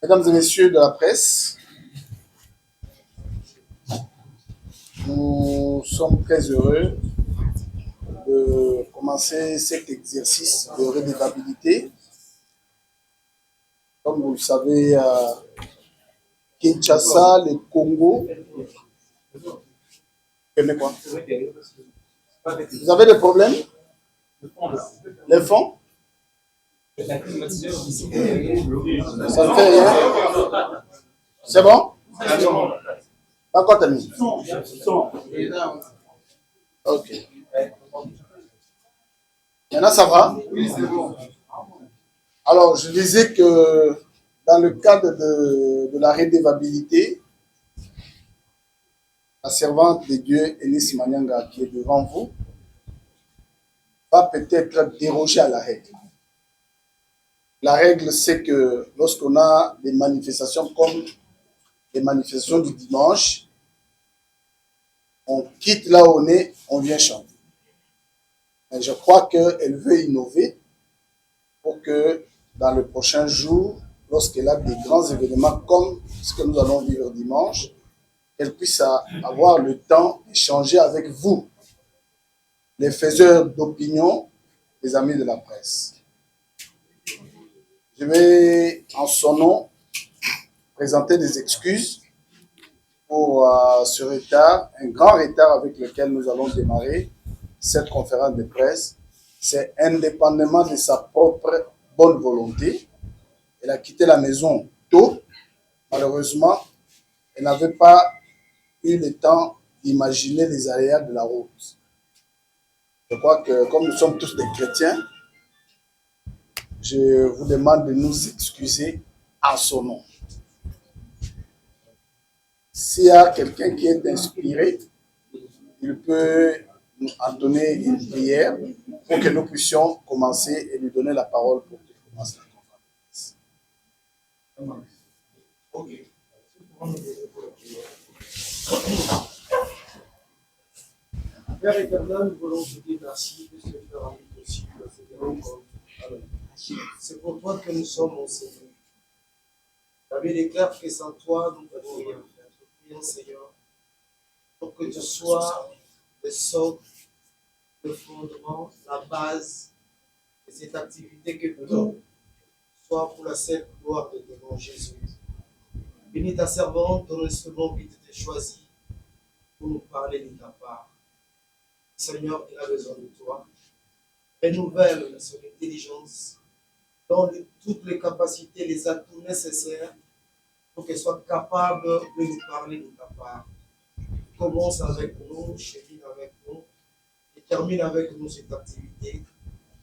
Mesdames et messieurs de la presse, nous sommes très heureux de commencer cet exercice de redevabilité. Comme vous le savez, à Kinshasa, le Congo. Quoi? Vous avez des problèmes? Les fonds? Ça ne fait rien? C'est bon? Pas encore terminé. Ok. Maintenant, ça va? Alors, je disais que dans le cadre de la redevabilité, la servante de Dieu, Elis Manyanga, qui est devant vous, va peut-être déroger à la règle. La règle, c'est que lorsqu'on a des manifestations comme les manifestations du dimanche, on quitte là où on est, on vient chanter. Et je crois qu'elle veut innover pour que dans le prochain jour, lorsqu'elle a des grands événements comme ce que nous allons vivre dimanche, qu'elle puisse avoir le temps d'échanger avec vous, les faiseurs d'opinion, les amis de la presse. Je vais, en son nom, présenter des excuses pour ce retard, un grand retard avec lequel nous allons démarrer cette conférence de presse. C'est indépendamment de sa propre bonne volonté. Elle a quitté la maison tôt. Malheureusement, elle n'avait pas eu le temps d'imaginer les aléas de la route. Je crois que comme nous sommes tous des chrétiens, je vous demande de nous excuser en son nom. S'il y a quelqu'un qui est inspiré, il peut nous en donner une prière pour que nous puissions commencer et lui donner la parole pour qu'il commence la conférence. Ok. Père éternel, nous voulons te dire merci de ce que tu as rendu possible. C'est pour toi que nous sommes, mon Seigneur. La Bible déclare que sans toi, nous ne pouvons rien faire. Nous prions, Seigneur, pour que tu sois le socle, le fondement, la base de cette activité que nous avons, soit pour la seule gloire de ton nom, Jésus. Bénis ta servante, ton instrument qui t'était choisi pour nous parler de ta part. Seigneur, il a besoin de toi. Renouvelle son intelligence, donne toutes les capacités, les atouts nécessaires pour qu'elle soit capable de nous parler de ta part. Commence avec nous, chemine avec nous, et termine avec nous cette activité.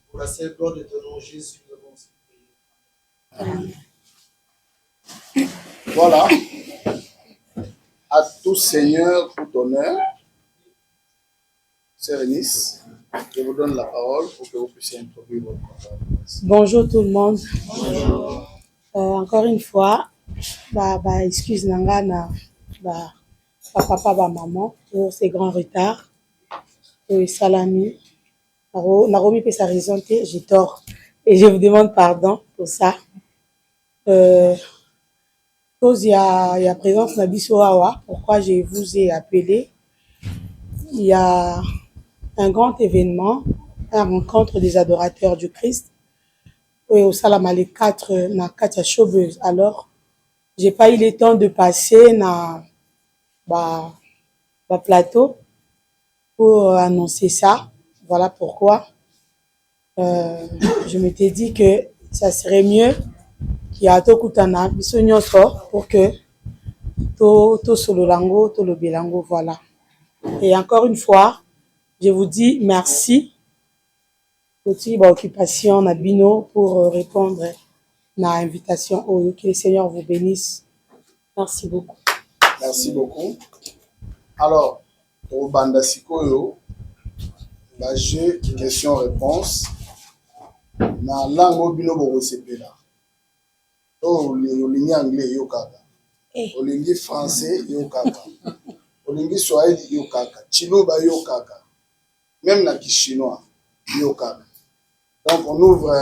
Pour la seule gloire de ton nom, Jésus, nous avons prié. Voilà. À tout Seigneur, tout honneur. Sérénis, je vous donne la parole pour que vous puissiez introduire votre conférence. Bonjour tout le monde. Bonjour. Encore une fois, excuse nanga na papa maman pour ces grands retards. Et salami, Naromi peut sa raison, j'ai tort et je vous demande pardon pour ça. Cause il y a présence na biso awa, pourquoi je vous ai appelé. Il y a un grand événement, la rencontre des adorateurs du Christ. Oui, au Salama les 4 na Katia Chaubeuse. Alors, j'ai pas eu le temps de passer na plateau pour annoncer ça. Voilà pourquoi je m'étais dit que ça serait mieux qu'il y a tout kutana bisonyoso pour que to solo lango, to lo belango, voilà. Et encore une fois, je vous dis merci aussi occupation na bino pour répondre na invitation. Oh, que le Seigneur vous bénisse. Merci beaucoup. Merci beaucoup. Alors, au Banda Sikoyo, la jeu question-réponse. Na langue bino boko sepela. Oh, olingi anglais yo kaka. Olingi français yo kaka. Olingi swahili yo kaka. Chiluba yo kaka. Même na chinois yo kaka. Donc on ouvre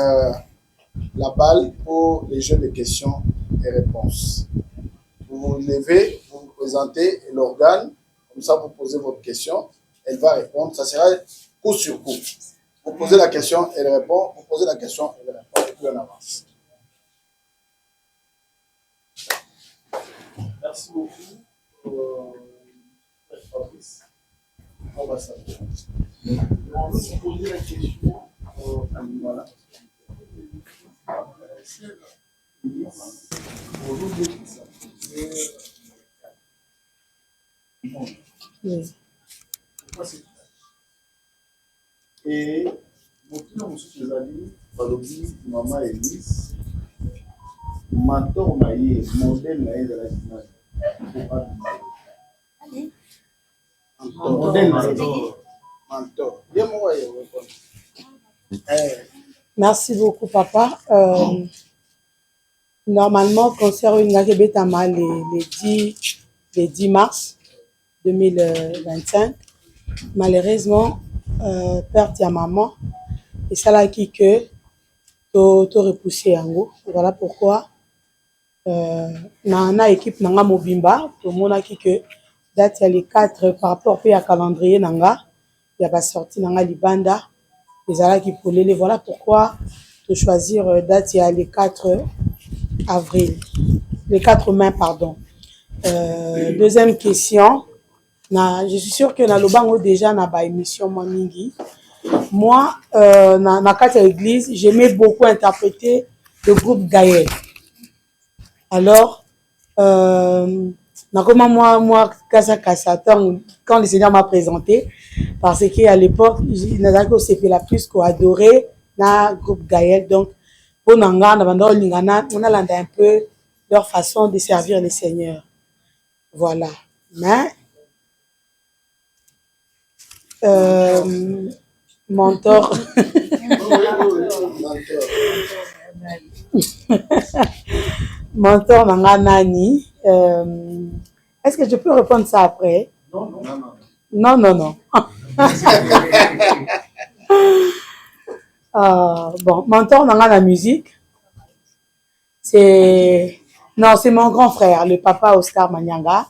la balle pour les jeux de questions et réponses. Vous vous levez, vous vous présentez l'organe, comme ça vous posez votre question, elle va répondre, ça sera coup sur coup. Vous posez la question, elle répond, vous posez la question, elle répond, et puis on avance. Merci beaucoup, Fabrice. On va s'appeler. On va se poser la question, voilà. Et mon petit ami, Falobi, maman Elise, mentor naïe, modèle naïe de la finale. Modèle naïe. Mentor. Merci beaucoup, papa. Normalement, concert Betama le 10 mars 2025. Malheureusement, perte à maman. Et ça là qui que to repoussé yango. Voilà pourquoi na équipe nanga mobimba to mona qui que date ya les 4 par rapport à calendrier nanga il y a pas sorti nanga libanda les ala qui pour les voilà pourquoi de choisir date ya les 4 avril les 4 mai pardon. Deuxième question je suis sûr que na lobango déjà na ba émission moningi. Moi, na kata église, j'aimais beaucoup interpréter le groupe Gaël. Alors, moi, quand le Seigneur m'a présenté, parce qu'à l'époque, il n'a pas fait plus qu'à adorer le groupe Gaël. Donc, pour Nanga, on a un peu leur façon de servir le Seigneur. Voilà. Mais, mentor. Mentor nanga nani. Est-ce que je peux répondre ça après? Non. Bon, mentor nanga la musique. C'est mon grand frère, le papa Oscar Manyanga.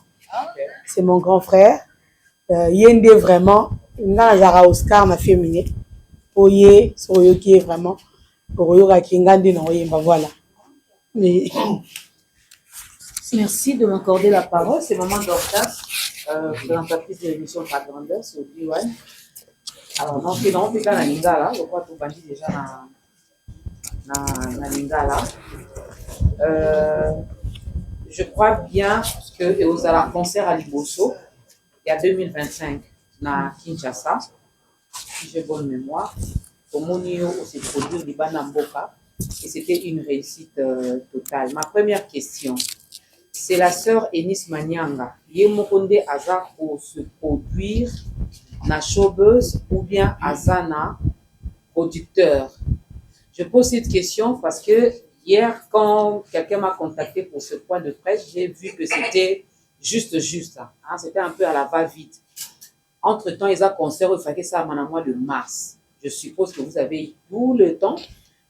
C'est mon grand frère. Yende vraiment. Nana Oscar m'a féminé. Oye, soyo qui est vraiment. Voilà. Mais... Merci de m'accorder la parole. C'est Maman Dorcas, présentatrice de l'émission Par Grandeur sur B1. Alors, non, c'est dans la Lingala. Je crois que vous avez déjà la Lingala. Je crois bien que vous avez un concert à Liboso, il y a 2025, à Kinshasa, si j'ai bonne mémoire. Au Monio, on s'est produit au Liban Mboka. Et c'était une réussite totale. Ma première question, c'est la sœur Enis Manyanga. Yemokonde Aza pour se produire na showbuzz ou bien Azana producteur. Je pose cette question parce que hier, quand quelqu'un m'a contacté pour ce point de presse, j'ai vu que c'était juste. Hein, c'était un peu à la va-vite. Entre-temps, ils ont concert, il fallait ça à mois de mars. Je suppose que vous avez eu tout le temps,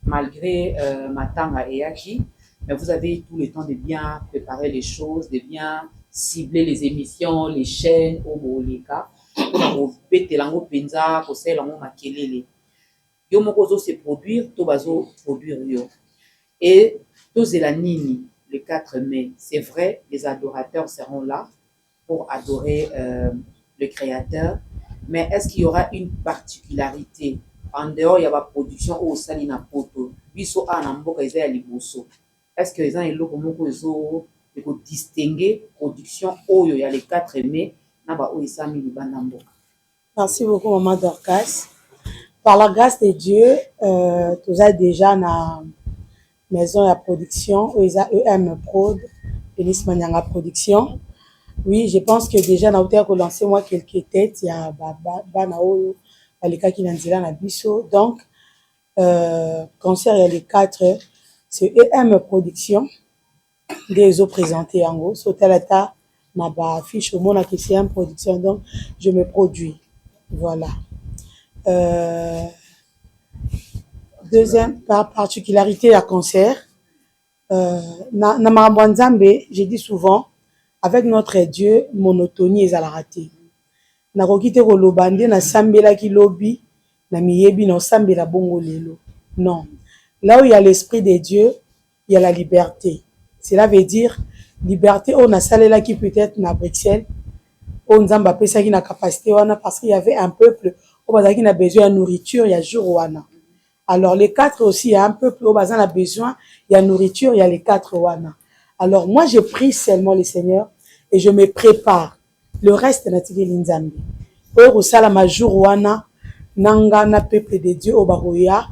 malgré Matanga et Aki, mais vous avez eu tout le temps de bien préparer les choses, de bien cibler les émissions, les chaînes, au Bolika, pour péter l'ango penza, pour faire l'ango makelele. Yo mokozo se produire, to bazo produire yo. Et Tozelanini, le 4 mai, c'est vrai, les adorateurs seront là pour adorer le Créateur. Mais est-ce qu'il y aura une particularité? En dehors, il y a la production au Salina Poto. Biso a namboka eza ya liboso. Est-ce que les gens eloko moko ezo eko distinguer production oyo ya le 4 mai na ba o esami libanda mboka? Merci beaucoup, Maman Dorcas. Par la grâce de Dieu, tu as déjà na maison à production, EM Prod, Denis Manyanga Production. Oui, je pense que déjà, na hauteur lancé moi quelques têtes, il y a Banao, Aleka Kinanzila Nabiso. Donc, concert, il y a les 4, c'est EM Production, des eaux présentées en gros. Sotelata, ma affiche au monde qui c'est EM Production, donc je me produis. Voilà. Deuxième particularité à concert, na Marambouanzambe, j'ai dit souvent, avec notre Dieu, monotonie est à la rater. Na kokite kolobande na sambela ki lobi, na miyebi na sambela bongo lelo. Non. Là où il y a l'esprit de Dieu, il y a la liberté. Cela veut dire liberté on a salela qui peut-être na Bruxelles, on nzamba pesa ki na capacité wana parce qu'il y avait un peuple au bazaki qui a besoin de nourriture, il y a jour wana. Alors les 4 aussi, il y a un peuple au bazan a besoin, il y a nourriture, il y a les 4 wana. Alors moi je prie seulement le Seigneur et je me prépare. Le reste natiki linzambi. Pour sala majour wana nanga na peuple de Dieu au baroya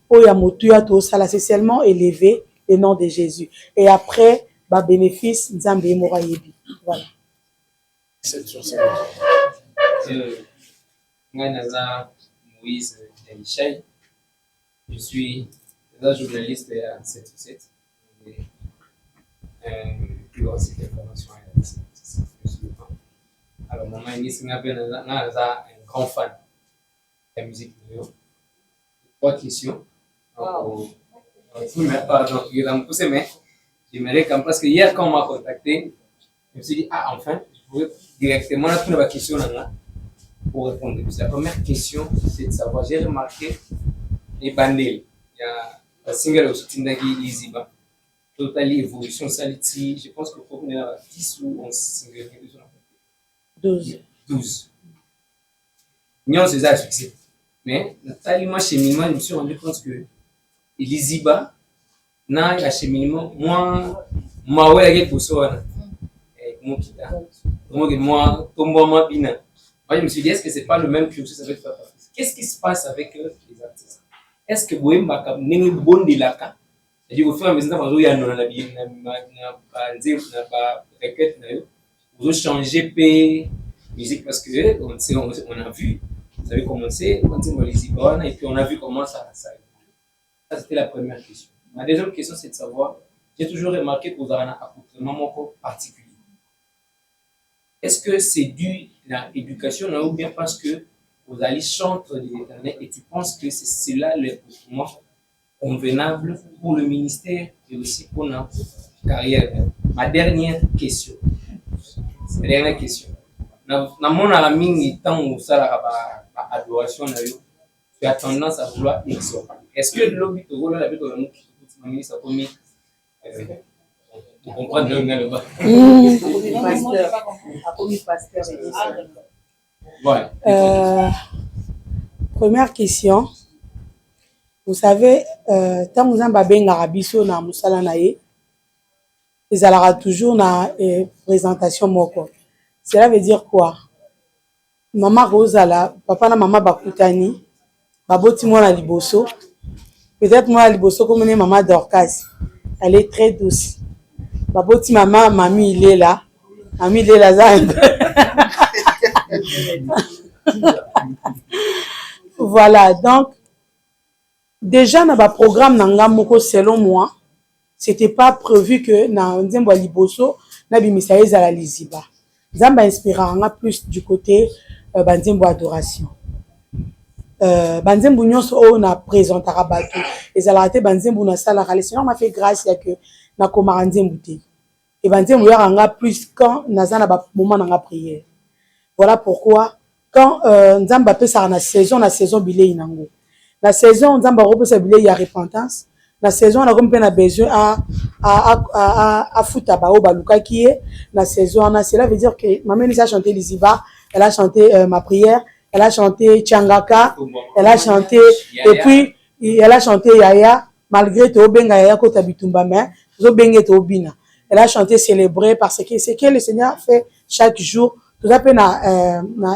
oya motuya to sala c'est seulement élever le nom de Jésus. Et après ba bénéfice nzambi mora yebi. Voilà. 7 sur 7. Nganaza Moïse Denichai. Je suis journaliste à 7 plus haut site d'information à 7. Alors, maman Inès Nganaza un grand fan de la musique de Léo. 3 questions. Pardon, il va me pousser, mais j'aimerais quand parce que hier, quand on m'a contacté, je me suis dit, ah, enfin, je pourrais directement répondre à la question là pour répondre. La première question, c'est de savoir, j'ai remarqué les bandels. Il y a un single au soutien d'Agui Iziba. Totally évolution saliti. Je pense que pour nous, 10 ou 11 singles. 12. Nous, c'est ça, succès. Mais, tellement cheminement, je me suis rendu compte que Iziba, n'a un cheminement, moi, ouais, pour ça. Moi, je me suis dit, est-ce que c'est pas le même cursus avec Papa? Qu'est-ce qui se passe avec les artistes? Est-ce que vous avez un bon de la cas? C'est-à-dire, au fur et à mesure vous avez changé de musique parce que on a vu, vous avez commencé, et puis on a vu comment ça. Ça, c'était la première question. Ma deuxième question, c'est de savoir, j'ai toujours remarqué que vous avez un accoutrement particulier. Est-ce que c'est dû à l'éducation ou bien parce que vous allez chanter de l'Éternel et tu penses que c'est cela le comportement convenable pour le ministère et aussi pour notre carrière? Ma dernière question. Dans mon ami, tant où ça la adoration, tu as tendance à vouloir exhorter. Est-ce que l'objet de rôle avec le ministre a commis vous comprenez le bas. Première question. Vous savez, tant que vous avez un biso na musala na ye, ils aura toujours na présentation moko. Cela veut dire quoi? Maman Rosala, papa na maman bakutani, baboti moi na liboso. Peut-être moi na liboso comme une maman Dorcas. Elle est très douce. Baboti maman, mamie il est là. Mamie il est là. Voilà, donc déjà dans le programme nanga moko selon moi, c'était pas prévu que na nzembo liboso na bimisa ezala liziba. Zamba inspirera plus du côté banzembo adoration. Banzembo nyonso o na présentera bato ezala te banzembo na sala le Seigneur m'a fait grâce ya que na komara nzembo te. Et banzembo yanga plus quand nazana ba moment na prière. Voilà pourquoi quand nzamba pesa na saison bilei nango. La saison nzamba repesa bilei ya repentance. La saison on a comme besoin à fouta ba o baluka qui est la saison on a cela veut dire que maman a chanté Liziba, elle a chanté ma prière, elle a chanté Changaka, elle a chanté et puis elle a chanté Yaya malgré to benga Yaya ko tabitumba mais zo benga to bina. Elle a chanté célébrer parce que c'est que le Seigneur fait chaque jour tout à fait na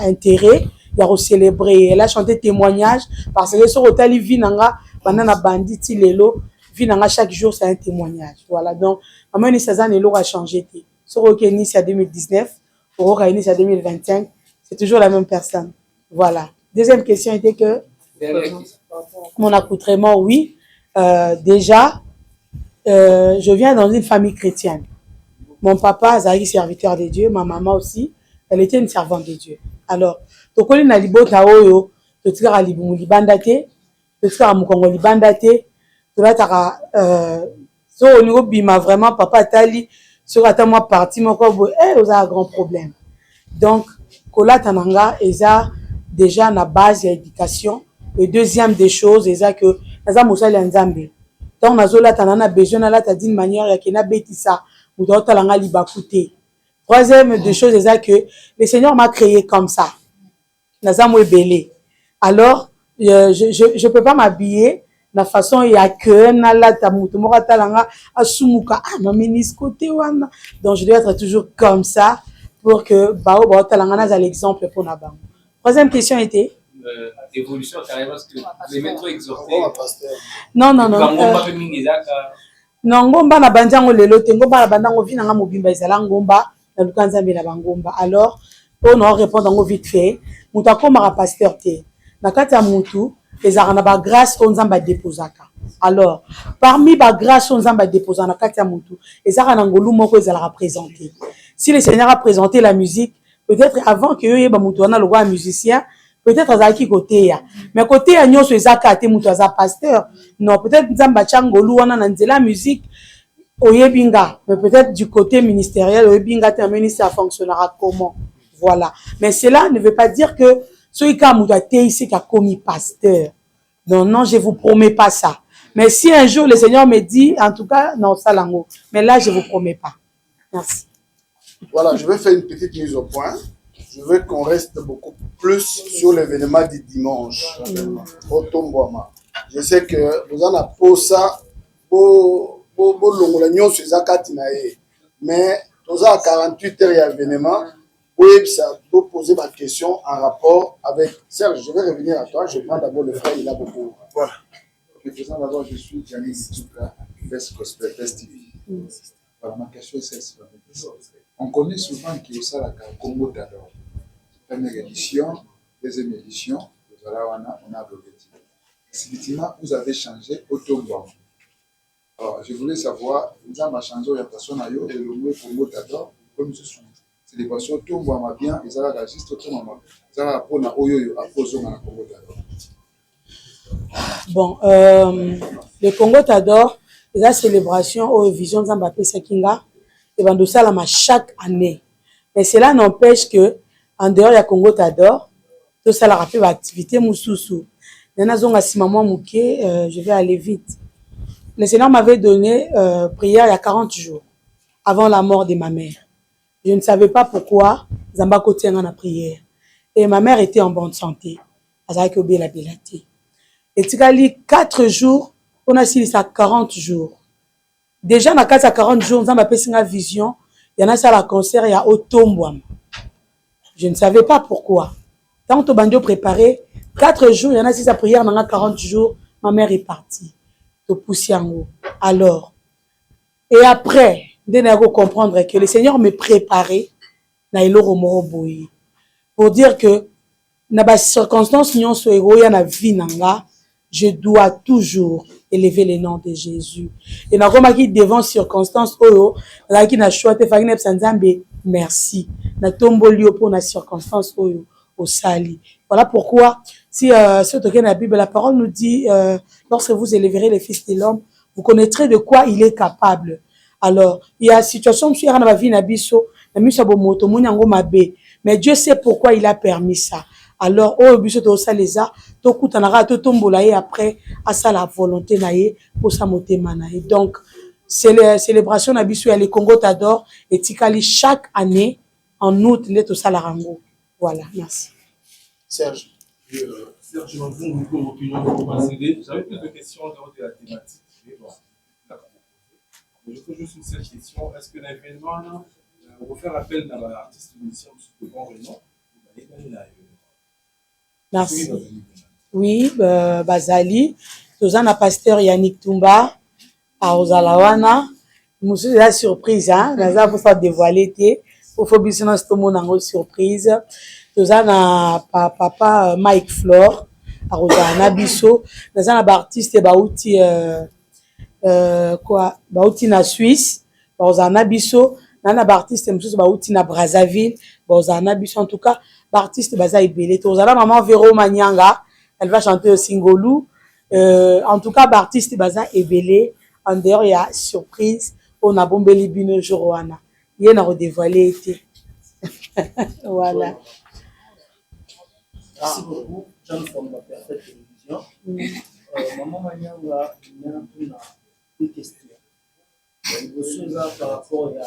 intérêt il y a célébrer. Elle a chanté témoignage parce que sur Otali Vinanga, banana banditi lelo, Vinanga chaque jour c'est un témoignage. Voilà, donc, maman ni Sazan et l'eau a changé. Sur Okeni c'est à 2019, pour Okaini c'est à 2025, c'est toujours la même personne. Voilà. Deuxième question était que mon accoutrement, oui. Déjà, je viens dans une famille chrétienne. Mon papa, Zahiri, serviteur de Dieu. Ma maman aussi, elle était une servante de Dieu. Alors, tokoli na libota oyo, totika libumu libandate, totika mukongo libandate, tolataka so au niveau bima vraiment papa tali sur ata moi parti moko bo vous a un grand problème. Donc, kola tananga eza déjà na base d'éducation. Et deuxième des choses, eza que naza mosali nzambe. Donc nazola tanana besoin là d'une manière ya kena betisa ou d'autres langa libakute. Troisième des choses c'est que le Seigneur m'a créé comme ça. Naza mo belé. Alors je peux pas m'habiller la façon il y a que na la tamuto mo talanga asumuka ma ministre côté wana. Donc je dois être toujours comme ça pour que bao talanga na l'exemple pour na bango. Troisième question était évolution carrément parce que vous aimez trop exhorter. Non. Non, ngomba na banjango lelo te ngomba na bandango vina nga mobimba ezala ngomba na lukanza mbela bangomba. Alors, on a répondre ngo vite fait, mutu akomaka pasteur te. Na kati ya mutu ezaka na ba grâce on nzamba déposaka. Alors, parmi ba grâce on nzamba déposaka na kati ya mutu, ezaka na ngolu moko ezala représenter. Si le Seigneur a présenté la musique, peut-être avant que yo ba mutu wana le roi musicien, peut-être azaki côté ya. Mais côté ya nyonso ezaka te mutu aza pasteur. Non, peut-être nzamba changolu wana na nzela musique oyebinga, mais peut-être du côté ministériel oyebinga te ministère fonctionnera comment. Voilà. Mais cela ne veut pas dire que celui qui a mutu ici qui a commis pasteur. Non, je vous promets pas ça. Mais si un jour le Seigneur me dit, en tout cas, non, ça lango. Mais là, je vous promets pas. Merci. Voilà, je vais faire une petite mise au point. Je veux qu'on reste beaucoup plus sur l'événement du dimanche au Tombouama. Je sais que vous en avez posé ça, mais nous avons 48 heures d'événement. Oui, ça peut poser ma question en rapport avec Serge. Je vais revenir à toi. Je prends d'abord le frère, il a beaucoup. Voilà. Le président, d'abord, je suis Gianni Situka, Best Gospel Best TV. Voilà, ma question est celle-ci. On connaît souvent qu'il y a ça, la Congo d'abord. Première édition, deuxième édition, on a l'objectif. Effectivement, vous avez changé automatiquement. Alors, je voulais savoir, vous avez changé la personne à yo et le mot Congo d'abord, comme ce sont. C'est des personnes qui ont bien, ils ont juste automatiquement. Ils ont pour la Oyo à poser dans le Congo d'abord. Bon, le Congo t'adore, la célébration aux visions Zambapé Sakinga, et Bandosalama chaque année. Mais cela n'empêche que, en dehors du Congo t'adore, tout ça la rappelle l'activité Moussoussou. Je vais aller vite. Le Seigneur m'avait donné prière il y a 40 jours, avant la mort de ma mère. Je ne savais pas pourquoi Zamba Kotianga na prière. Et ma mère était en bonne santé. Azaki obela belati. Et tikali 4 jours, on a signé ça 40 jours. Déjà na 40 jours, Zamba pesinga vision, il y en a ça la concert il y a Otombouam. Je ne savais pas pourquoi. Tant que bandio préparé 4 jours, il y en a si sa prière dans 40 jours, ma mère est partie. To poussiango. Alors et après de comprendre que le Seigneur me préparait pour dire que dans les circonstances je dois toujours élever le nom de Jésus. Et dans les devant circonstances merci. Na tombolio pour la circonstance au sali. Voilà pourquoi si la Bible, la parole nous dit lorsque vous élèverez le Fils de l'homme, vous connaîtrez de quoi il est capable. Alors, il y a une situation où il y a une vie mais Dieu sait pourquoi il a permis ça. Alors, au but de ça les a, après à ça la volonté naie pour sa manaï. Donc, c'est la célébration d'Abisso et les Congo t'adore et Tikali chaque année en août les tout ça la rango. Voilà, merci. Serge. Serge, dans vos opinions pour procéder. J'avais plus de questions en dehors de la thématique. Mais bon, je pose juste une seule question. Est-ce que l'événement, on va faire appel à l'artiste musicien de bon renom? Merci. Oui, Bazali. Tozana pasteur Yannick Tumba. À Ozalawana. Nous sommes la surprise, hein. Naza faut pas dévoiler, faut biso na stomo nango surprise. Tozana papa Mike Flore. À Ozana biso. Naza na artiste bauti quoi bauti na Suisse. Ozana biso. Nana artiste msusu bauti na Brazzaville. Ozana biso en tout cas. Artiste baza ibele. Tozana maman Véro Manyanga. Elle va chanter au Singolou. En tout cas, artiste baza ebele. En dehors, il y a surprise. On a bombé les bino Joroana. Il y a un dévoilé été. Voilà. Merci beaucoup. Jeanne from la Perfect Télévision. Maman Manyanga, il y a deux questions. Une chose par rapport à la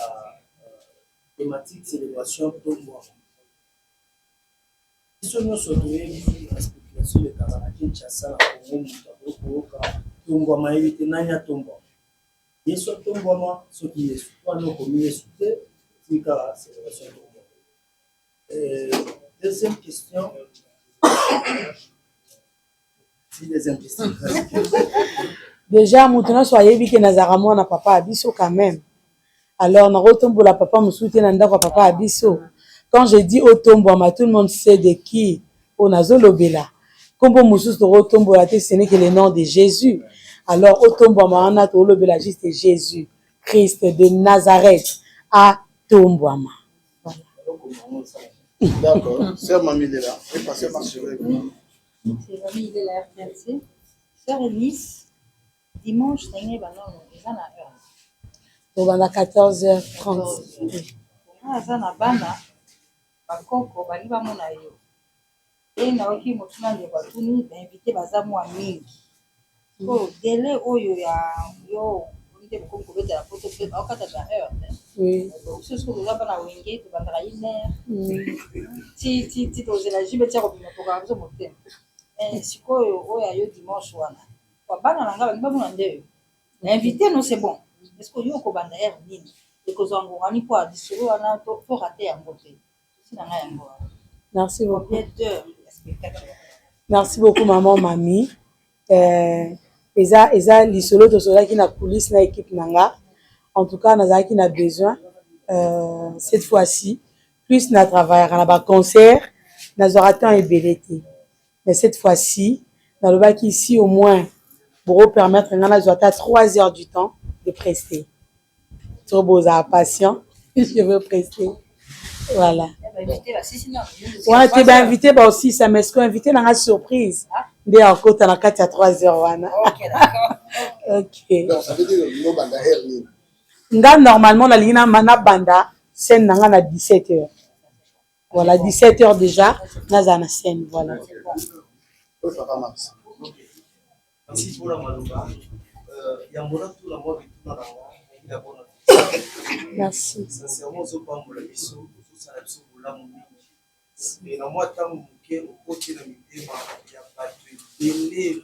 thématique célébration pour moi. Si nous sommes la spéculation de Kabanaki, Chassa, Tongwama, éviter Nanya Tongwama. Yeso Tongwama, ce qui est soit nos communes soutées, c'est la célébration Tongwama. Deuxième question. Si les investissements. Déjà, maintenant, soyez bien que Nazaramo na papa Abisso quand même. Alors, on retombe la papa me soutient dans papa Abisso. Quand je dis Otombouama, tout le monde sait de qui on a Zolobela. Comme Moussous de Otombouama, ce n'est que le nom de Jésus. Alors, Otombouama, on a Zolobela, juste Jésus, Christ de Nazareth, à Tombouama. Voilà. D'accord. Sœur Mamie Lela, et passez par sur elle. C'est Mamie Lela RTNC. Sœur Elise, dimanche, c'est une heure. Donc, on a 14h30. Aza na bana bakoko bali bamona yo e naoki motuna nde batuni bainvité baza mwa mingi so dele oyo ya yo nde boko kobetela poto pe baokataka heure soso koza bana wenge tobandaka ine ti tozela jibe tia kobima tokaka biso motema sikoyo oyo ya yo dimanche wana babana na nga balingi bamona nde yo na invité no c'est bon est-ce que yo kobanda heure nini Merci beaucoup. Merci beaucoup, maman, mamie. Eza lisolo to sola qui na coulisse na équipe nanga. En tout cas, nous avons a besoin cette fois-ci plus na travailler na ba concert, nous aura temps et belleté. Mais cette fois-ci, dans le bac ici au moins pour permettre ngana zoata 3 heures du temps de prester. Trop beau à patient. Je veux prester. Voilà. Ouais, tu es invité aussi, ça m'est invité dans la surprise. Dès en côte, à 4 à 3 heures. Ok, d'accord. Ok. Donc, ça veut dire que nous, banda herni. Normalement, la ligne mana banda, scène n'a à 17 heures. Voilà, 17 heures déjà, n'a à scène. Voilà. Merci pour la malouba. Yambola tout la mort et tout dans la bonne. Merci. Sincèrement, je pas mon biso, ça la biso pour la mon. Et dans moi tant que au côté de mes il y a pas de délai.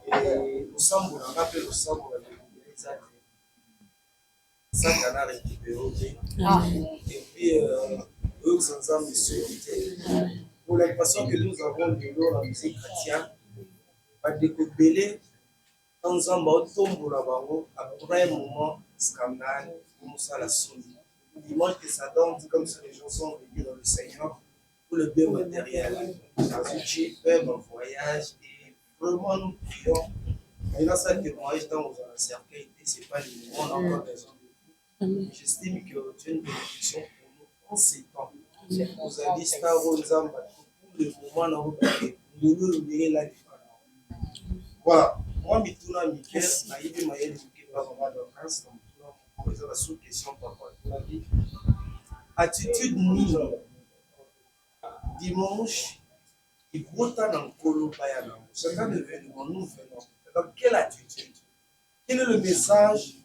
Et au sambo, on appelle au sambo exact. Ça qu'on a récupéré. Et puis eux ensemble monsieur pour l'impression que nous avons de l'eau la musique chrétienne, pas de découvrir. Ensemble, tombe la bango, après un moment, scandale, comme ça la sonne. Dimanche que ça donne, comme ça les gens sont venus dans le Seigneur pour le bien matériel. Les outils peuvent en voyage et vraiment nous prions. Et dans ça témoignage dans un cercueil, c'est pas le moment encore besoin de vous. J'estime que c'est une bénédiction pour nous en ces temps. Vous avez Star Wars, pour le moment, nous nous verrons là. Voilà. Moi, Mituna Mikel, Naïbi Maël, qui est pas vraiment dans le reste, on pose la sous-question par rapport à la vie. Attitude ni dimanche, il vote dans Kolo Bayana. Chacun de l'événement, nous venons. Dans quelle attitude? Quel est le message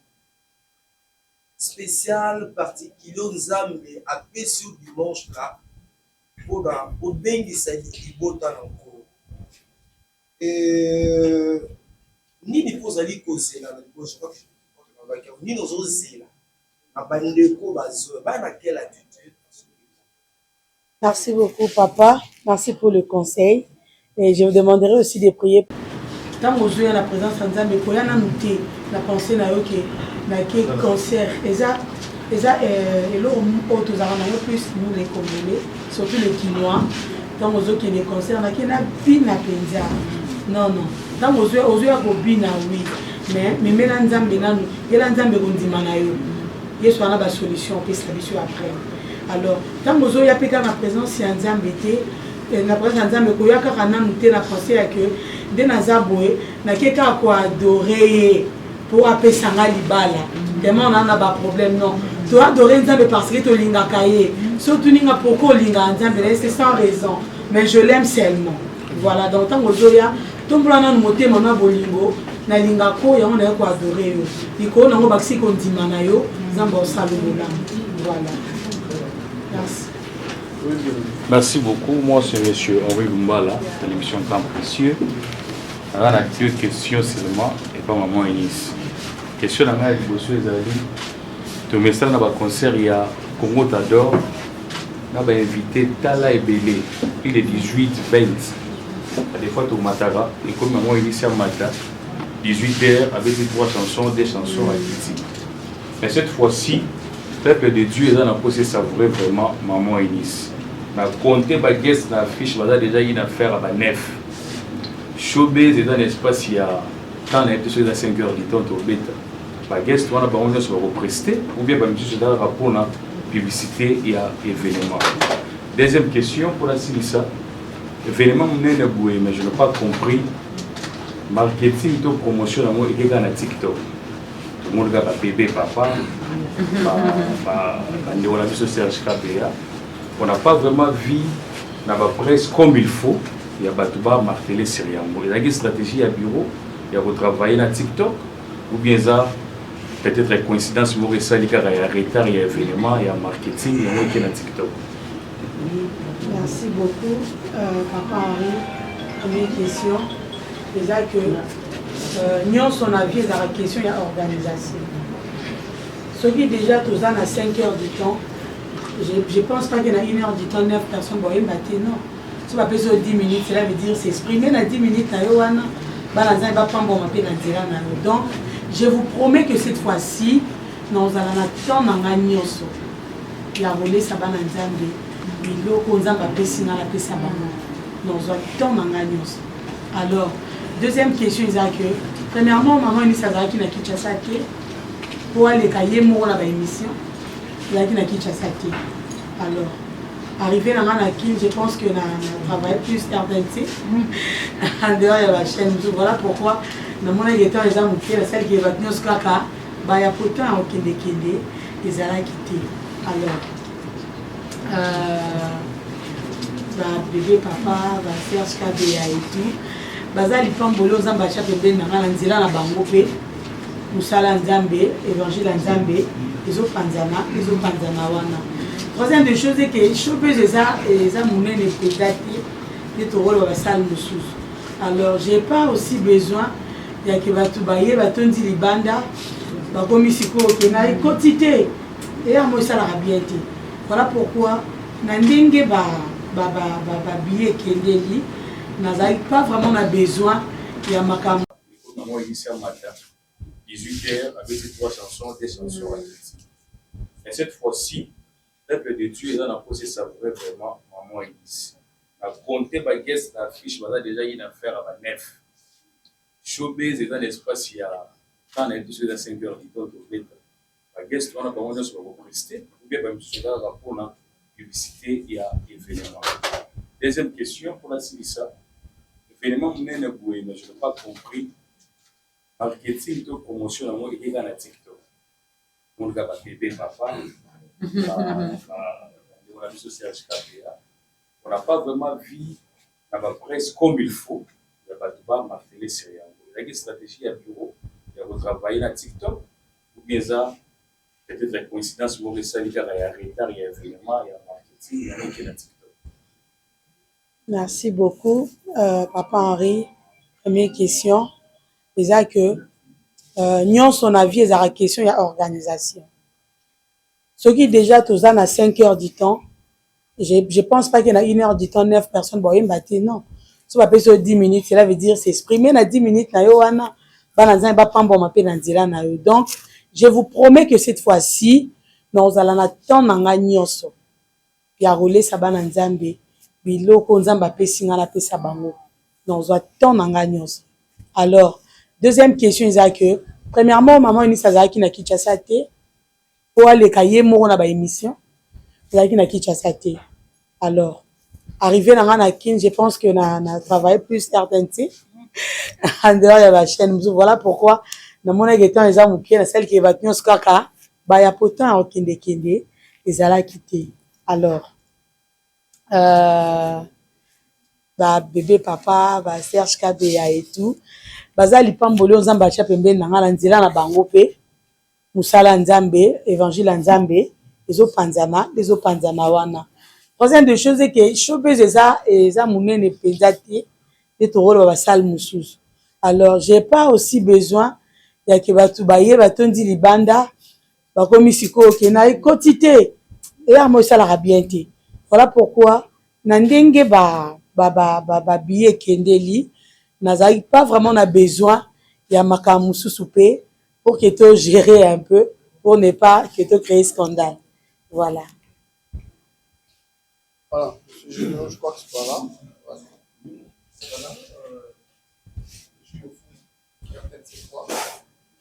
spécial, particulier, aux âmes à paix sur dimanche là, pour bien qu'il s'agisse de vote dans Kolo? Et nini kozali kozela na liboso nini ozozela na bandeko bazoya bana quelle attitude? Merci beaucoup, papa. Merci pour le conseil. Et je vous demanderai aussi de prier. Tant que je la présence de Nzambe, il y a la pensée que cancer. Et là, plus nous les Congolais, surtout les Quinois, tant que je les cancer, on a bina penza. Non, non. Tant que je bina, oui. Mais maintenant, Nzambe, il y a Nzambe qui il y a une solution, on peut se après. Alors, tant que je suis en présence de Nzambe, la présence de Nzambe, il y a une pensée que des Nazaboé, n'a qu'à quoi adorer pour appeler Sanga Libala. Tellement on a un problème, non. Tu as adoré Nzambe parce que tu as linga kaye. Surtout linga pourquoi linga Nzambe, c'est sans raison. Mais je l'aime seulement. Voilà, donc tant que je suis tout le monde moté mon abolingo, na linga ko ya on a quoi adorer. Il ko na ngobaksi ko ndimana yo, Nzambe osalobola. Voilà. Merci. Merci beaucoup. Moi, c'est M. Henri Lumbala, de l'émission Temps Précieux. Alors, on a deux questions seulement, et pas maman Enis. Question dans la Bosso Ezali. Tu mets ça dans le concert, il y a Congo T'adore. On a invité Tala et Belé. Il est 18, 20. Des fois, tu Matara. Et comme maman Enis à Mata, 18h avec les 3 chansons, des chansons à Kiti. Mais cette fois-ci, le peuple de Dieu est dans la procès savourer vraiment maman Enis. On a compté ma guest dans la fiche, on a déjà une affaire à neuf. Showbiz est dans l'espace, il y a tant d'intérêt à 5 heures du temps au bêta. Ma guest, on a pas on se represter ou bien pas monsieur dans le rapport na publicité et événement. Deuxième question pour la Silissa. Événement n'est pas boué, mais je n'ai pas compris. Marketing de promotion à moi et dans TikTok. Tout le monde regarde bébé papa, on a vu ce Serge KBA. On n'a pas vraiment vu la presse comme il faut. Il y a Batouba martelé sérieusement. Il y a une stratégie à bureau, il y a retravailler dans TikTok, ou bien ça, peut-être la coïncidence, il y a un retard, il y a un événement, il y a un marketing, il y a un dans TikTok. Merci beaucoup, Papa Henri. Première question. Déjà que nous, son avis, dans la question, il y a organisation. Ce qui est déjà tous à 5 heures du temps, je ne pense pas qu'il y a 1 heure du temps, 9 personnes vont battre, non. Si on appelle ça 10 minutes, cela veut dire s'exprimer dans 10 minutes, donc je vous promets que cette fois-ci, nous allons attendre un agnoso. La volée, ça va dans Nzambe. Il faut qu'on a pas signé la paix, ça va. Nous allons attendre un agnoso. Alors, deuxième question, c'est que, premièrement, maman, il s'agit de Kinshasa. Pour aller cahier pour la émission, il y a Kinshasa. Alors, arrivé dans la Kin, je pense que je travaille plus RDNC en dehors de la chaîne. Voilà pourquoi, dans mon état, les gens la celle qui est venue au Skaka, il y a pourtant aucun dékédé, ils allaient quitter. Alors, bébé, papa, faire ce KBA et tout. Bazali Pambolo, Zambacha, bébé, Nanzila, la Bangopé, Moussala Nzambe, Évangile Nzambe, ils ont Panzana, ils ont Panzanawana. Troisième des choses, c'est que je peux les amener les pédates de ton rôle dans la salle de sous. Alors, je n'ai pas aussi besoin de Batoubaye, Batondi Libanda, Bakomisiko, Kenai, quantité. Et à moi, ça l'a bien été. Voilà pourquoi, Nandenge, billet Kendeli, n'a pas vraiment besoin de Makam. Maman ici à matin, 18h avec les 3 chansons, des chansons à Kiti. Et cette fois-ci, le peuple de Dieu est dans la procès savourer vraiment maman Enis. On a compté ma guest dans la fiche, on a déjà une affaire à neuf. Showbiz est dans l'espace, il y a tant d'intérêt à 5 heures du temps au bêta. Ma guest, on a pas besoin de se represter, ou bien monsieur dans le rapport na publicité et événement. Deuxième question pour la Silissa. Événement n'est pas boué, mais je n'ai pas compris. Marketing de promotion à moi et dans la TikTok. On regarde bébé papa. On a vu ce Serge KBA. On n'a pas vraiment vu la presse comme il faut. Il n'y a pas de bar martelé sérieusement. Il y a une stratégie à bureau. Il y a retravailler dans TikTok. Ou bien ça, peut-être la coïncidence, vous avez sali car il y a un retard, il y a un événement, il y a un marketing, il y a un qui dans TikTok. Merci beaucoup, Papa Henri. Première question. Déjà que nous, son avis, est la question, il y a organisation. Ce qui déjà tous à 5 heures du temps, Je pense pas qu'il y en a 1 heure du temps, 9 personnes, bon, non. Si on appelle ça 10 minutes, cela veut dire s'exprimer dans 10 minutes, donc, je vous promets que cette fois-ci, nous allons attendre un nyonso. Ya roulé sa bana nzambe, biloko nzamba pesi nga na pesa bango. Nous attendons un nyonso. Alors, deuxième question, c'est que, premièrement, maman Eunice azalaki na Kinshasa te, pour aller kaye moko na ba émission, azalaki na Kinshasa te. Alors, arrivé dans la Kin, je pense que na travaillé plus RTNC en dehors de la chaîne. Voilà pourquoi dans mon état les amis qui celle qui va tenir ce kaka ba ya potent au kende les ala quitté. Alors ba bébé papa ba Serge Kabea et tout bazali pambolo nzamba cha pembeni na ngala nzela na bango pe musala nzambe évangile nzambe les panzana wana. Troisième des choses c'est que showbiz eza munene penzati et toro ba sal mususu. Alors j'ai pas aussi besoin ya ke batu baye batondi libanda ba komi siko okena ikotité et amo sala bien te. Voilà pourquoi na ndenge ba billet kendeli nazali pas vraiment na besoin ya makamu mususu pe pour que to gérer un peu pour ne pas que to créer scandale. Voilà. Voilà, je crois que c'est pas là. Voilà. Je suis au fond, peut-être c'est quoi.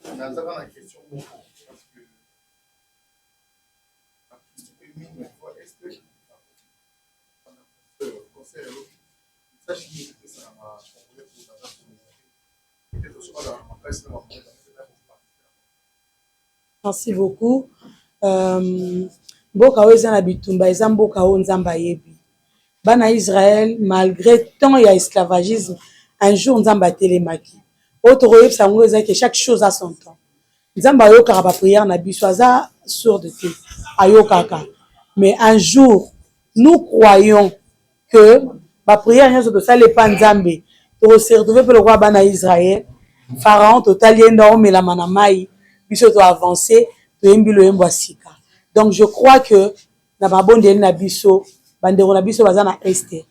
On a la question beaucoup, parce que est-ce que le conseil ça je que ça m'a peut-être soit dans ma presse Merci beaucoup. Mboka oyo eza na bitumba eza mboka oyo nzamba yebi. Bana Israël malgré tant il y a esclavagisme un jour nzamba telemaki. Autre yeb sango eza que chaque chose a son temps. Nzamba yo ka ba prière na biso aza sourde te. Ayokaka. Mais un jour nous croyons que ba prière nyoso to sale pa nzambe to se retrouver pour le roi bana Israël. Pharaon total yenda o mela manamai biso to avancer to yembilo yembo sika. Donc je crois que na babondeli na biso bandero na biso bazana este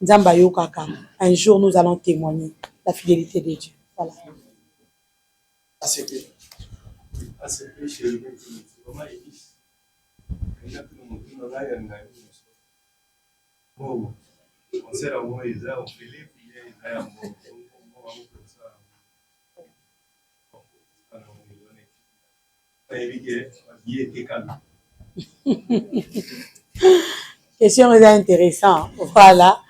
nzamba yo kaka un jour nous allons témoigner la fidélité de Dieu. Voilà. ACP chez le vraiment Elise. Il y a tout le monde qui n'a rien à bon on sait la voix ils ont fait les puis ils ont question est intéressante. Voilà.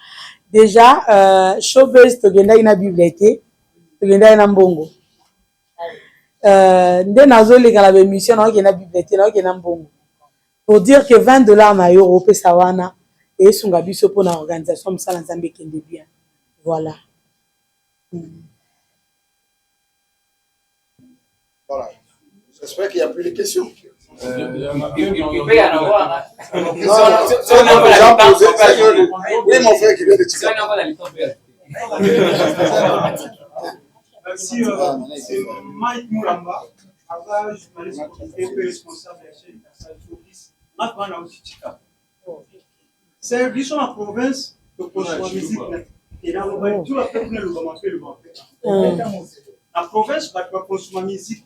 Déjà, showbiz togenda ina bibliothèque, togenda ina mbongo. Nde nazoleka la émission na kena bibliothèque na kena mbongo. Pour dire que $20 na euro pe sawana et sunga biso pour na organisation msala nzambe kende bien. Voilà. Voilà. J'espère qu'il n'y a plus de questions. Il peut y en avoir. Oui, mon frère qui vient de Chicago. Merci, c'est Mike Moulamba, journaliste et responsable de la chaîne Nassau Office. C'est dans la province de la musique. Et dans la province, on va consommer la musique.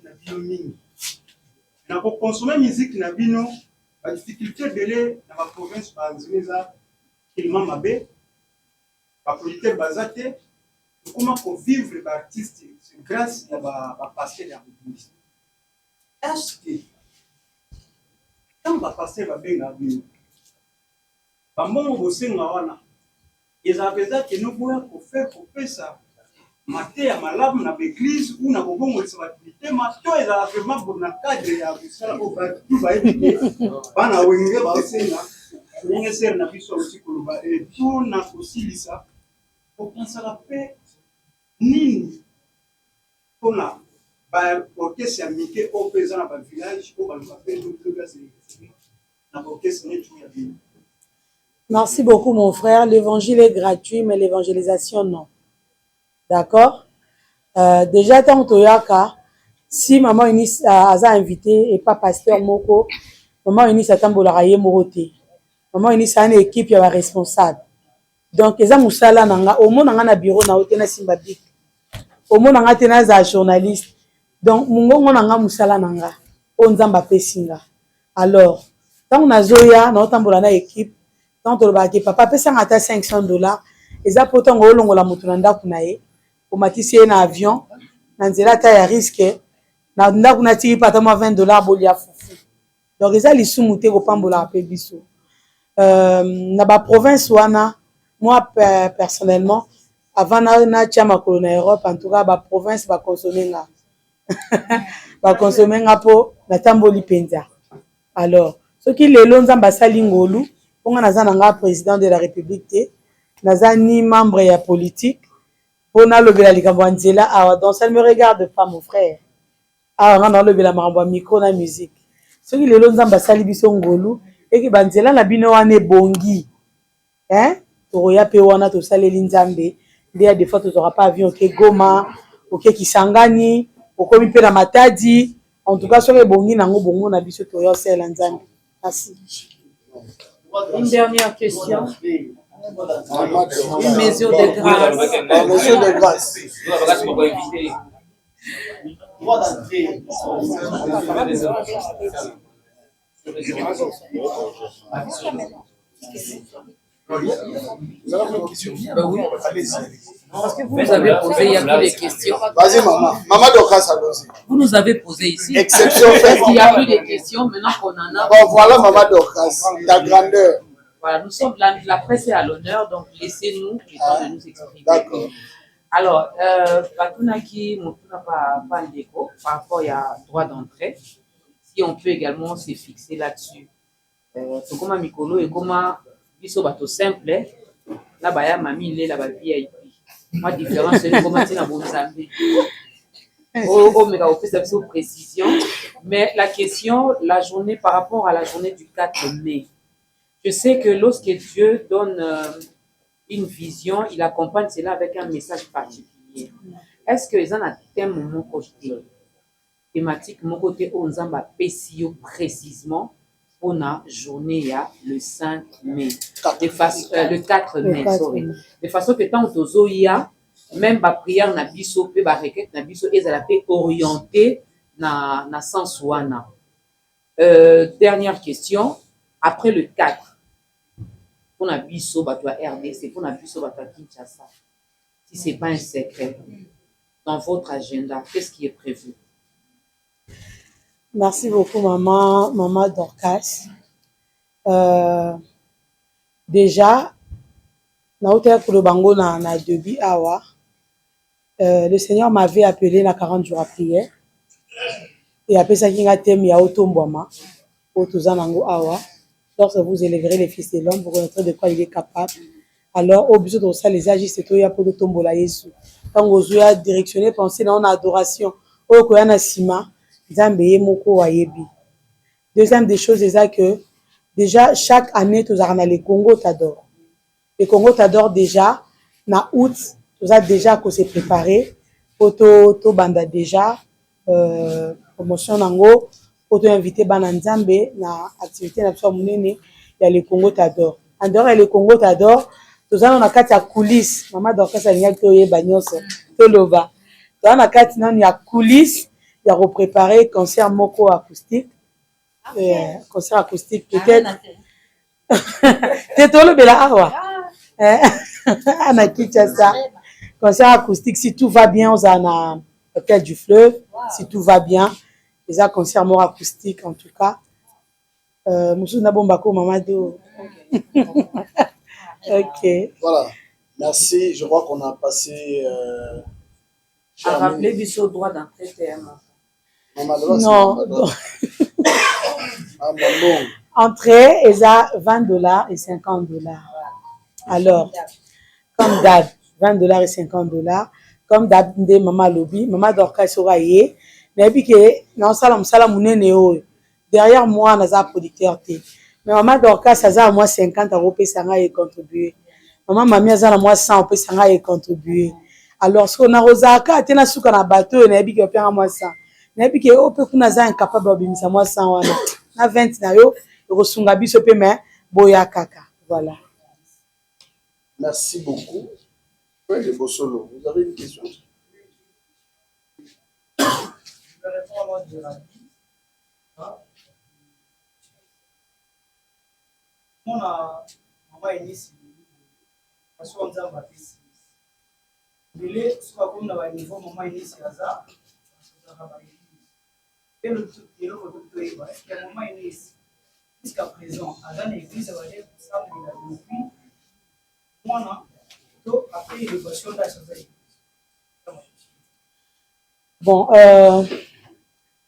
On va consommer la musique. La difficulté de la province, la politique basée. Comment on vivre les artistes grâce à la passer de la musique. Est-ce que quand on va passer la bien la vie, ils avaient dit que nous pouvons faire ça. Maté à malade dans l'église ou dans le bon activité, mato ils avaient vraiment bon cadre ya ça au bas tout va éviter. Bana wengine basena, wengine ser na biso aussi kuluba et tout na aussi ça. Pour penser la paix nini pona ba orchestre amike au présent dans le village au balcapé tout gars c'est na orchestre net tout ya bien. Merci beaucoup mon frère, l'évangile est gratuit mais l'évangélisation non. D'accord? Déjà tant toyaka si maman Eunice a invité et pas pasteur moko maman Eunice atambola ye moroté. maman ini ça une équipe ya ba responsable donc eza musala nanga omona nga na bureau na hôtel na Simba Big omona nga tena za journaliste donc mungongo nanga musala nanga o nzamba pesinga alors tant na zoya na otambola na équipe tant to ba ki papa pesa ngata $500 eza potongo olongola mutu na ndaku na ye o matisi na avion na nzela ta ya risque na ndaku na tiki pata mo $20 bolia fufu donc eza lisumu te ko pambola pe biso na ba province wana moi personnellement avant na tia makolo na Europe en tout cas ba province ba consommer nga ba consommer nga po na tamboli penza alors ce qui lelo nzamba sali ngolu ponga naza nga président de la République te naza ni membre ya politique pona lobela likambo nzela awa donc ça me regarde pas mon frère awa nga lobela makambo micro na musique ce qui lelo nzamba sali biso ngolu et que banzela na bino wane bongi hein toya pe wana to saleli nzambe ndia des fois tu n'auras pas avion ke Goma ok Kisangani okomi pe na Matadi en tout cas soki bongi nango bongo na biso to yo sela nzambe merci. Une dernière question. Une mesure de grâce. Une mesure de grâce. Parce que vous nous avez posé, il y a plus de questions. Vas-y, maman. Maman Dorcas, allons-y. Vous nous avez posé ici. Exception faite. Il n'y a plus de questions maintenant qu'on en a. Bon, voilà, maman Dorcas, ta grandeur. Voilà, nous sommes la presse est à l'honneur, donc laissez-nous le temps de nous exprimer. D'accord. Alors, Batunaki, Mutuna pas déco par rapport à droit d'entrée. Si on peut également se fixer là-dessus. Comme Mikolo et comme Biso Bato simple, là, baya mami, il est là-bas, VIP. Moi, différence, c'est comment c'est dans Bonzambé. Oh, mais on fait ça précision. Mais la question, la journée par rapport à la journée du 4 mai. Je sais que lorsque Dieu donne une vision, il accompagne cela avec un message particulier. Est-ce que les gens ont un thème mon côté thématique, mon côté Onzamba Pessio précisément pour la journée le 5 mai, le 4 mai, sorry. De façon que tant que Zoya, même la prière na biso pe ba requête na biso ezala pe orienté na sens wana. Dernière question, après le 4 pour la biso bato RDC, pour la biso bato Kinshasa. Si c'est pas un secret dans votre agenda, qu'est-ce qui est prévu? Merci beaucoup maman Dorcas. Déjà na hôtel pour le bango na debi awa. Le Seigneur m'avait appelé na 40 jours à prière. Et après ça qui a thème ya otombwama otozanango awa. Lorsque vous élèverez les fils de l'homme, vous connaîtrez de quoi il est capable. Alors, au besoin de ça, les agis, c'est tout, il y a pour le tombeau là, Jésus. Quand vous avez directionné, pensez dans l'adoration. Au Koyana Sima, Zambé, Moko, Wayebi. Deuxième des choses, c'est que, déjà, chaque année, tu as le Congo t'adore. Le Congo t'adore déjà, na août, tu as déjà qu'on s'est préparé. Auto banda déjà, promotion nango. Pour t'inviter Bananzambe na activité na pso munene ya le Congo t'adore. En dehors le Congo t'adore, tous on a quatre coulisses. Maman Dorcas a lié que bagnoso toloba. Tous on a quatre non ya coulisses, il y a repréparé concert moko acoustique. Concert acoustique peut-être. T'es tolo bela awa. Ana Kinshasa. Concert acoustique si tout va bien aux ana hôtel du Fleuve, si tout va bien. Les concerts morts acoustiques en tout cas. Moussou Nabombako Mamado. Ok. Voilà. Merci. Je crois qu'on a passé. À rappeler Bissot droit d'entrée non. Entrée, ils ont $20 et $50. Alors, comme d'hab, $20 et $50. Comme d'hab, Maman Lobby, Maman Dorcas sera yé. Mais puis que non salam derrière moi on a un producteur mais maman Dorcas ça a moi 50 € pour ça et contribuer maman mamie ça a moi 100 pour ça et contribuer alors ce qu'on a rozaka tena suka na bateau na bi que père moi 100 na bi que o peut kuna za incapable de bimisa moi 100 wana na 20 na yo rosunga biso pe mais boya kaka. Voilà. Merci beaucoup. Frère Bossolo, vous avez une question? Je vais répondre à moi de la vie. Mon maman est ici. Parce qu'on a un fils. Il est soit comme dans le niveau maman est ici à ça. Et le tout est là pour tout le monde. Est-ce que maman est ici? Jusqu'à présent, à l'église, ça va être ça depuis. Moi, non. Donc, après l'élévation de la société. Bon,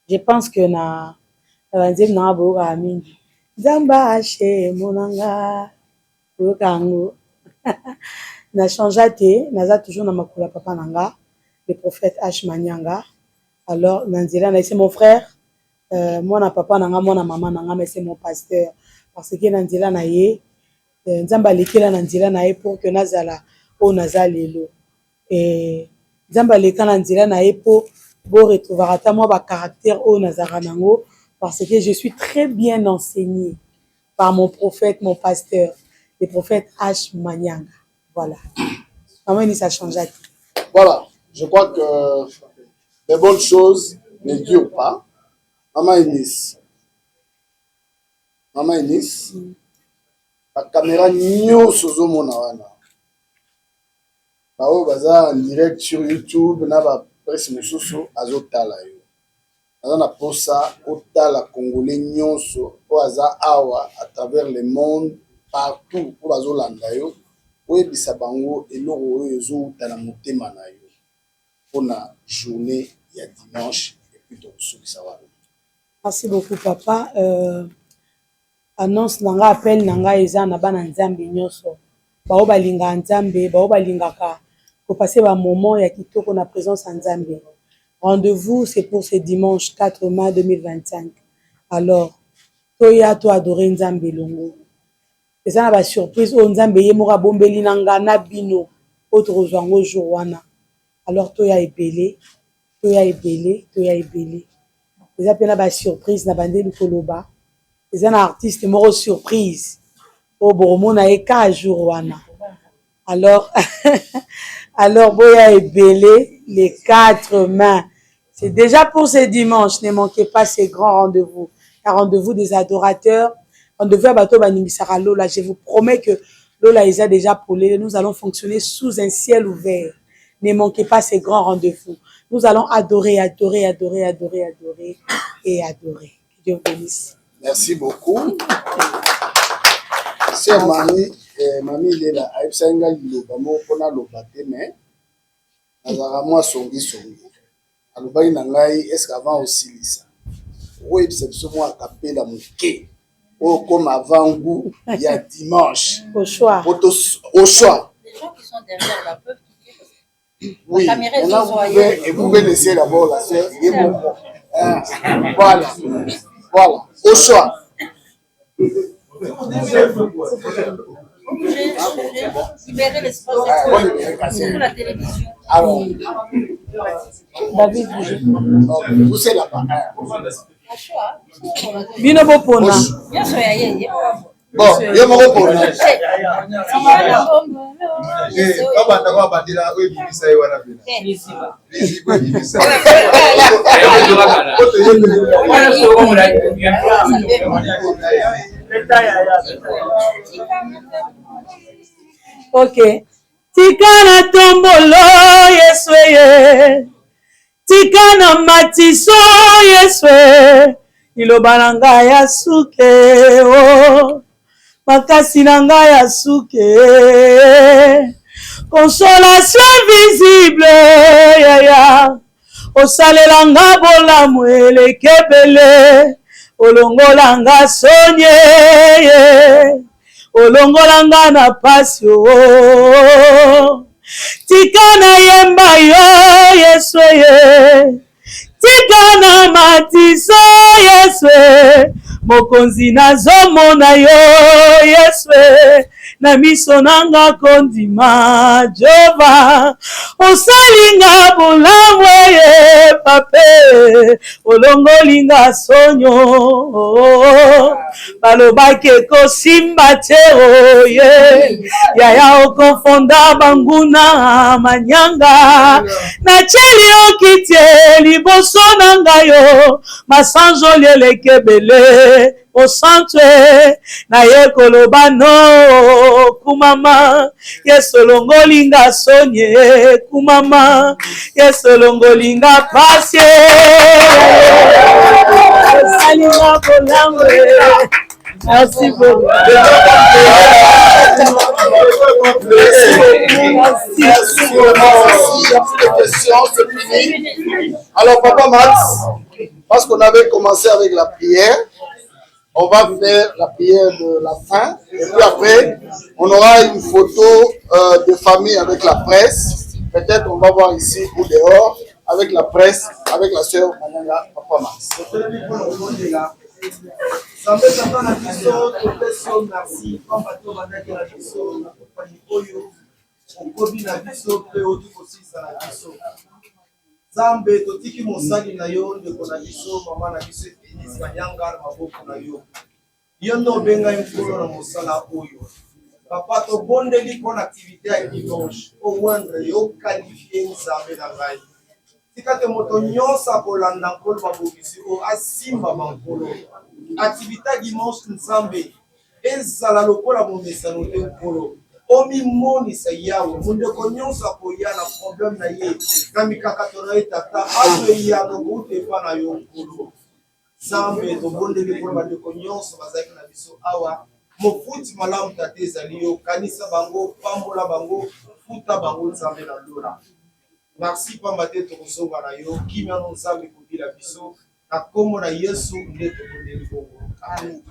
je pense que na deuxième na boka amin. Zamba hache monanga bokango. Na changé naza toujours na makula papa nanga, le prophète H Manyanga. Alors nanzela na c'est mon frère, moi na papa nanga, moi na maman nanga, mais c'est mon pasteur parce que nanzela na ye nzamba lekela nanzela na ye pour que nazala o nazalelo et nzamba lekela nanzela na ye pour retrouver ata moi ba caractère o nazara nango parce que je suis très bien enseigné par mon prophète, mon pasteur, le prophète H Manyanga. Voilà. Maman, ça change. Voilà. Je crois que les bonnes choses ne durent pas. Maman Eunice. Maman Eunice. La caméra n'y sozo mona wana. Bao baza en direct sur YouTube na ba presse mususu azotala yo. Azana posa otala congolais nyonso po aza awa à travers le monde partout pour bazolanda yo. Oyebisa bango eloko oyo ezouta na motema na yo mpona journée ya dimanche epuis tokosukisa wana. Merci beaucoup papa. Annonce nanga appel nanga eza na bana nzambe nyonso bao balinga nzambe bao balingaka kopase ba moment ya kitoko na présence ya nzambe. Rendez-vous c'est pour ce dimanche 4 mai 2025. Alors toya to adorer nzambe longo. Eza na ba surprise o nzambe ye moko bombeli nanga na bino autre jour jour wana. Alors toya ebele, toya ebele, toya ebele. Eza pena ba surprise na bandeli koloba. Eza na artiste moko surprise. O boromona e ka jour wana. Alors alors boya ebele les 4 mai. C'est déjà pour ce dimanche, ne manquez pas ces grands rendez-vous. Un rendez-vous des adorateurs. Rendez-vous à Bato Banimisara Lola. Je vous promets que Lola est déjà polé. Nous allons fonctionner sous un ciel ouvert. Ne manquez pas ces grands rendez-vous. Nous allons adorer, adorer, adorer, adorer, adorer et adorer. Que Dieu vous bénisse. Merci beaucoup. C'est Mamie, il est là. Aïe, ça n'a pas pona lobate, mais nazara moi songi. Alobaki na ngai est-ce qu'avant aussi lisa. Oui, c'est souvent à taper la moquée. Oh, comme avant goût, il y a dimanche. Au choix. Au choix. Les gens qui sont derrière la peuvent quitter. Oui, maintenant vous pouvez laisser d'abord la sœur. Voilà. Voilà. Au choix. J'ai libéré l'espace pour la télévision. Alors, David, vous êtes là-bas. Bino Bopona. Bien sûr, il y a bon, il y a mon repos. Ok. Tikana tombolo yeswe. Tikana matiso yeswe. Iloba nanga ya suke o. Makasi nanga ya suke. Consolation visible ya. Osalelanga bolamu elekebele. Olongolanga sonye. Olongolanga na pasi o. Tikana yemba yo yeswe. Tikana matiso yeswe. Mokonzi na zomo na yo yeswe. na miso nanga kondima Jehova osalinga bolamu ye pape olongolinga sonyo balobaki kosimba te oye yaya okonfonda banguna manyanga natieli okitie liboso na ngayo masanzoli elekebele osantwe na ye koloba no kumama yesolongolinga sonye kumama yesolongolinga pasye osalinga bolamwe. Merci beaucoup. Alors, Papa Max, parce qu'on avait commencé avec la prière, on va faire la prière de la fin. Et puis après, on aura une photo de famille avec la presse. Peut-être on va voir ici ou dehors avec la presse, avec la sœur Mananga Papa Max. Merci. Zambe totiki mosali na yo ndeko na biso mama na biso Enis Manyanga na maboko na yo yo ndo obenga nkolo na mosala oyo papa tobondeli mpona activité ya dimanche owendre yo qualifie nzambe na ngai tika te moto nyonso akolanda nkolo babokisi o asimba bankolo activité ya dimanche nzambe ezala lokola momesano te nkolo omimonisa yawe mundeko nyonso akoya na problème na ye na mikakato na ye tata azoya nokuta epa na yo nkolo nzambe tobondeli mpona bandeko nyonso bazalaki na biso awa mofuti malamu tata ezali yo kanisa bango pambola bango futa bango nzambe na lola merci pamba te tokozonga na yo kimia no nzambe kobila biso na kombo na yesu nde tobondeli bongo amen.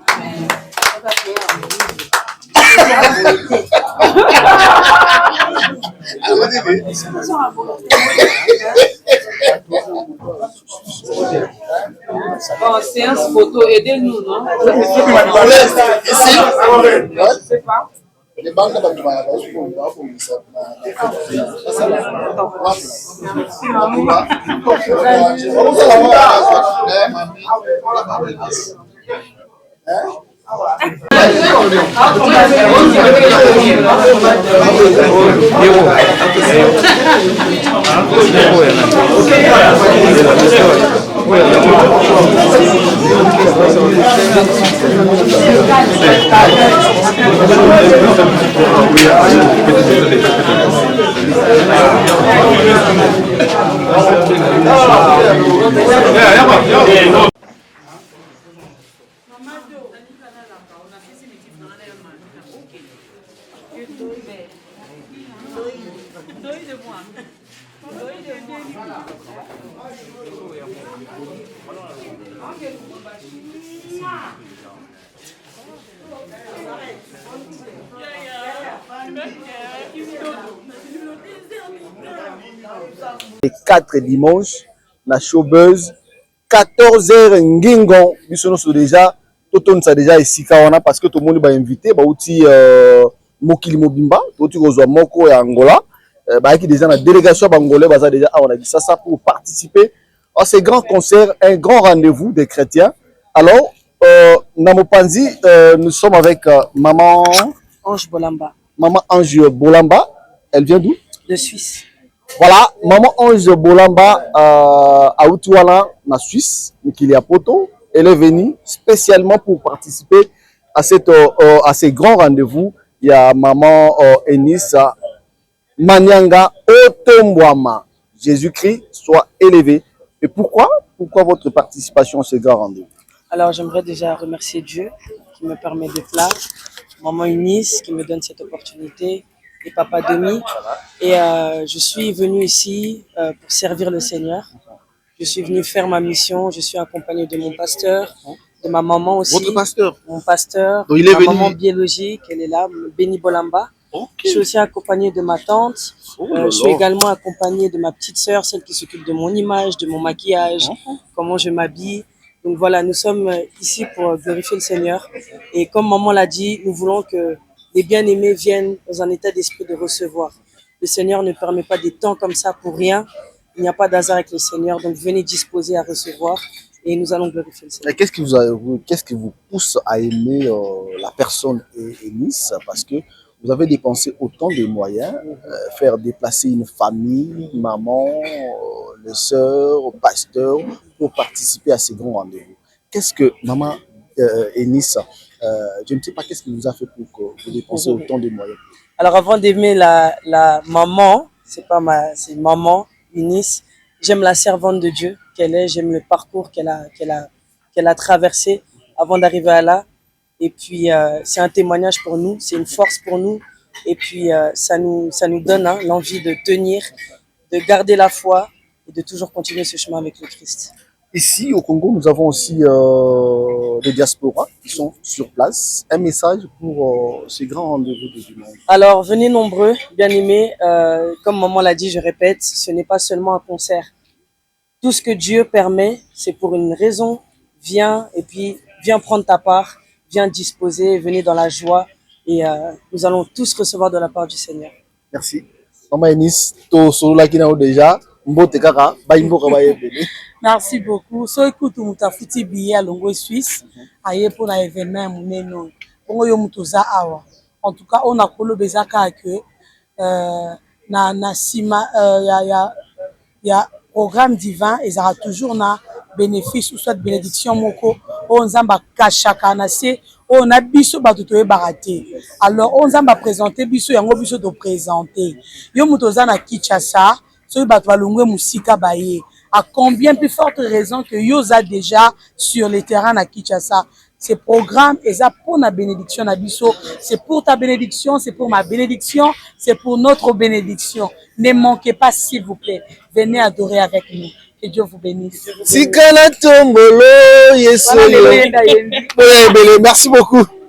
Bon, séance photo, aidez-nous, non? Ici, Je sais pas. les banques de Les 4 dimanches, la showbuzz, 14h Ngingon, nous sommes déjà, tout le monde déjà ici parce que tout le monde va invité, bah outil Mokili Mobimba, tout le monde Moko et Angola, bah qui déjà la délégation angolaise, bah déjà on a dit ça pour participer à ce grand concert, un grand rendez-vous des chrétiens. Alors, Namopanzi, nous sommes avec maman Ange Bolamba. Maman Ange Bolamba, elle vient d'où? De Suisse. Voilà, maman Ange Bolamba à Outouala, en Suisse, qui est à Poto. Elle est venue spécialement pour participer à ce grand rendez-vous. Il y a maman Enis Manyanga Otombwama. Jésus-Christ soit élevé. Et pourquoi votre participation à ce grand rendez-vous? Alors, j'aimerais déjà remercier Dieu qui me permet d'être là, maman Eunice qui me donne cette opportunité, et papa Demi. Et je suis venue ici pour servir le Seigneur. Je suis venue faire ma mission. Je suis accompagnée de mon pasteur, de ma maman aussi. Votre pasteur? Mon pasteur, donc, il est ma venu... maman biologique, elle est là, Béni Bolamba. Okay. Je suis aussi accompagnée de ma tante. Je suis également accompagnée de ma petite sœur, celle qui s'occupe de mon image, de mon maquillage, comment je m'habille. Donc voilà, nous sommes ici pour glorifier le Seigneur. Et comme maman l'a dit, nous voulons que les bien-aimés viennent dans un état d'esprit de recevoir. Le Seigneur ne permet pas des temps comme ça pour rien. Il n'y a pas d'hasard avec le Seigneur, donc venez disposer à recevoir et nous allons glorifier le Seigneur. Qu'est-ce qui vous pousse à aimer la personne Eunice? Parce que vous avez dépensé autant de moyens, faire déplacer une famille, maman, les sœurs, pasteur, pour participer à ces grands rendez-vous. Qu'est-ce que maman Eunice, je ne sais pas qu'est-ce qui vous a fait pour que vous dépensez autant de moyens? Alors avant d'aimer la maman, c'est maman Eunice, j'aime la servante de Dieu qu'elle est, j'aime le parcours qu'elle a traversé avant d'arriver à là. Et puis c'est un témoignage pour nous, c'est une force pour nous. Et puis ça nous donne l'envie de tenir, de garder la foi et de toujours continuer ce chemin avec le Christ. Ici au Congo, nous avons aussi des diasporas qui sont sur place. Un message pour ces grands rendez-vous du monde. Alors venez nombreux, bien-aimés. Comme maman l'a dit, je répète, ce n'est pas seulement un concert. Tout ce que Dieu permet, c'est pour une raison. Viens et puis viens prendre ta part, viens disposer, venez dans la joie et nous allons tous recevoir de la part du Seigneur. Merci. Maman Eunice, to solo la kina déjà. Merci beaucoup. So écoute mutafuti billet à Longo Suisse, aye pour un événement muneno. Pongo yo mutoza awa. En tout cas, on a kolo bezaka que na sima ya programme divin et ça toujours na bénéfice ou soit bénédiction moko on zamba kachaka na se on a biso bato to baraté. Alors on zamba présenter biso yango biso to présenter. Yo mutoza na Kinshasa. So bato balongwe musika baye à combien plus forte raison que yoza déjà sur le terrain à Kinshasa. Ces programmes et ça pour la bénédiction na biso, c'est pour ta bénédiction, c'est pour ma bénédiction, c'est pour notre bénédiction. Ne manquez pas s'il vous plaît, venez adorer avec nous. Que Dieu vous bénisse. Merci beaucoup.